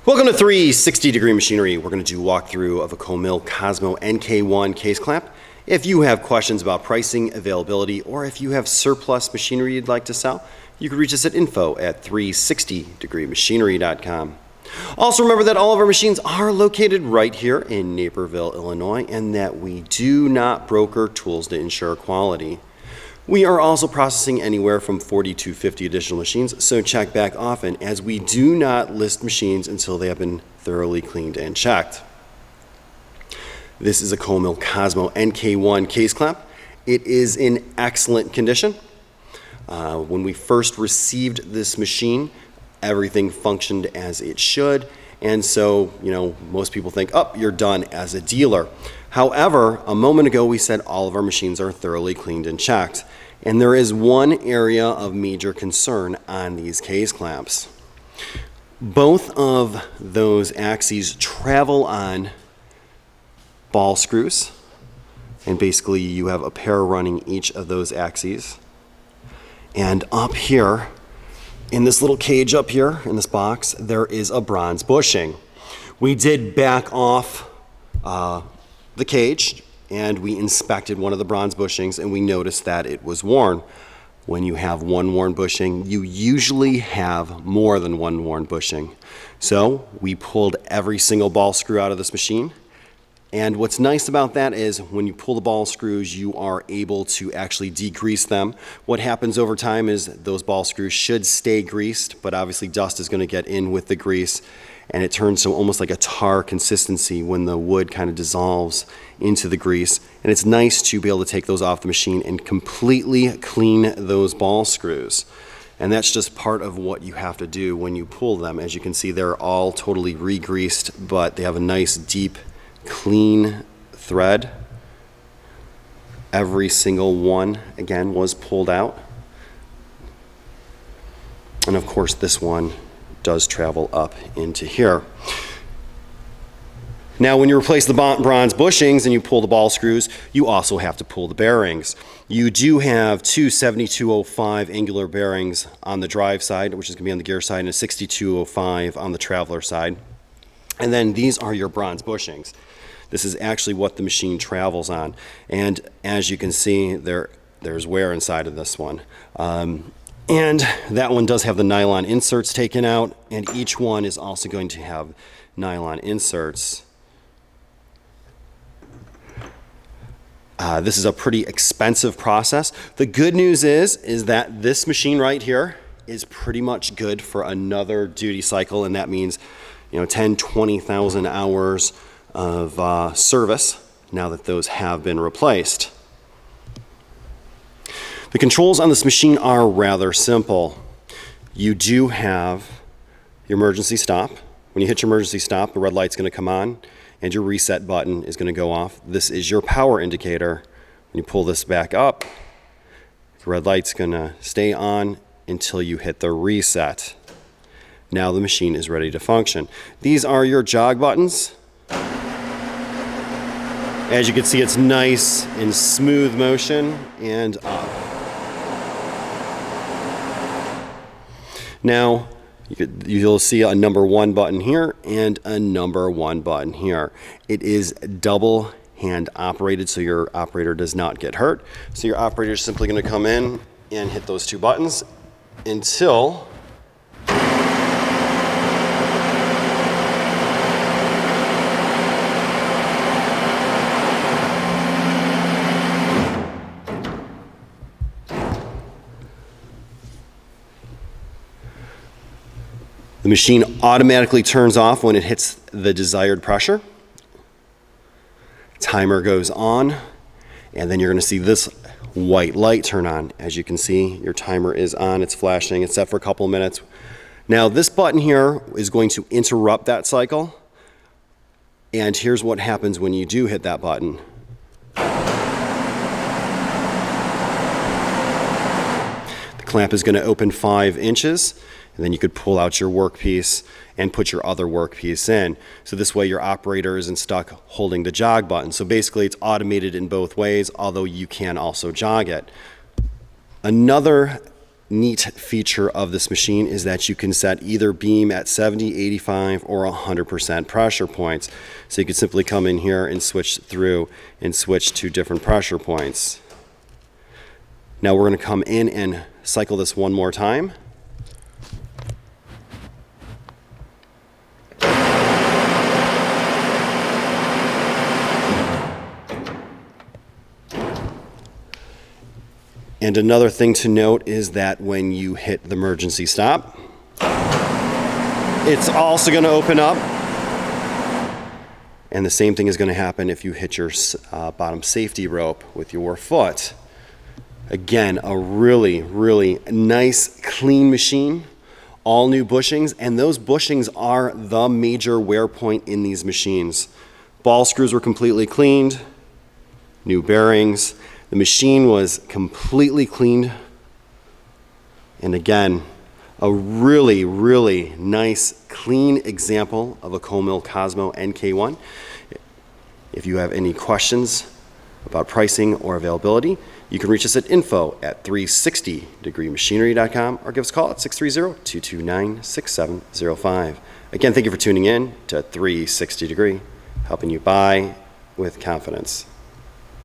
Welcome to 360 Degree Machinery. We're going to do a walkthrough of a Comil Cosmo Nk1 case clamp. If you have questions about pricing, availability, or if you have surplus machinery you'd like to sell, you can reach us at info@360degreemachinery.com. Also remember that all of our machines are located right here in Naperville, Illinois, and that we do not broker tools to ensure quality. We are also processing anywhere from 40 to 50 additional machines, so check back often, as we do not list machines until they have been thoroughly cleaned and checked. This is a Comil Cosmo Nk1 case clamp. It is in excellent condition. When we first received this machine, everything functioned as it should, and so, most people think, oh, you're done as a dealer. However, a moment ago we said all of our machines are thoroughly cleaned and checked, and there is one area of major concern on these case clamps. Both of those axes travel on ball screws, and basically you have a pair running each of those axes. And up here, in this little cage up here, in this box, there is a bronze bushing. We did back off the cage, and we inspected one of the bronze bushings, and we noticed that it was worn. When you have one worn bushing, you usually have more than one worn bushing. So we pulled every single ball screw out of this machine. And what's nice about that is when you pull the ball screws, you are able to actually degrease them. What happens over time is those ball screws should stay greased, but obviously dust is going to get in with the grease, and it turns to almost like a tar consistency when the wood kind of dissolves into the grease. And it's nice to be able to take those off the machine and completely clean those ball screws. And that's just part of what you have to do when you pull them. As you can see, they're all totally re-greased, but they have a nice deep clean thread. Every single one, again, was pulled out. And of course, this one does travel up into here. Now, when you replace the bronze bushings and you pull the ball screws, you also have to pull the bearings. You do have two 7205 angular bearings on the drive side, which is going to be on the gear side, and a 6205 on the traveler side. And then these are your bronze bushings. This is actually what the machine travels on. And as you can see, there's wear inside of this one. And that one does have the nylon inserts taken out, and each one is also going to have nylon inserts. This is a pretty expensive process. The good news is that this machine right here is pretty much good for another duty cycle, and that means 10, 20,000 hours of service now that those have been replaced. The controls on this machine are rather simple. You do have your emergency stop. When you hit your emergency stop, the red light's going to come on and your reset button is going to go off. This is your power indicator. When you pull this back up, the red light's going to stay on until you hit the reset. Now the machine is ready to function. These are your jog buttons. As you can see, it's nice and smooth motion and up. Now, you'll see a number 1 button here and a number 1 button here. It is double hand operated, so your operator does not get hurt. So your operator is simply going to come in and hit those 2 buttons until the machine automatically turns off when it hits the desired pressure. Timer goes on, and then you're going to see this white light turn on. As you can see, your timer is on, it's flashing, it's set for a couple of minutes. Now this button here is going to interrupt that cycle, and here's what happens when you do hit that button. The clamp is going to open 5 inches, and then you could pull out your workpiece and put your other workpiece in. So this way your operator isn't stuck holding the jog button. So basically it's automated in both ways, although you can also jog it. Another neat feature of this machine is that you can set either beam at 70, 85, or 100% pressure points. So you can simply come in here and switch through and switch to different pressure points. Now we're going to come in and cycle this one more time. And another thing to note is that when you hit the emergency stop, it's also going to open up. And the same thing is going to happen if you hit your bottom safety rope with your foot. Again, a really, really nice, clean machine. All new bushings, and those bushings are the major wear point in these machines. Ball screws were completely cleaned, new bearings. The machine was completely cleaned. And again, a really, really nice, clean example of a Comil Cosmo Nk1. If you have any questions about pricing or availability, you can reach us at info@360degreemachinery.com or give us a call at 630-229-6705. Again, thank you for tuning in to 360 Degree, helping you buy with confidence.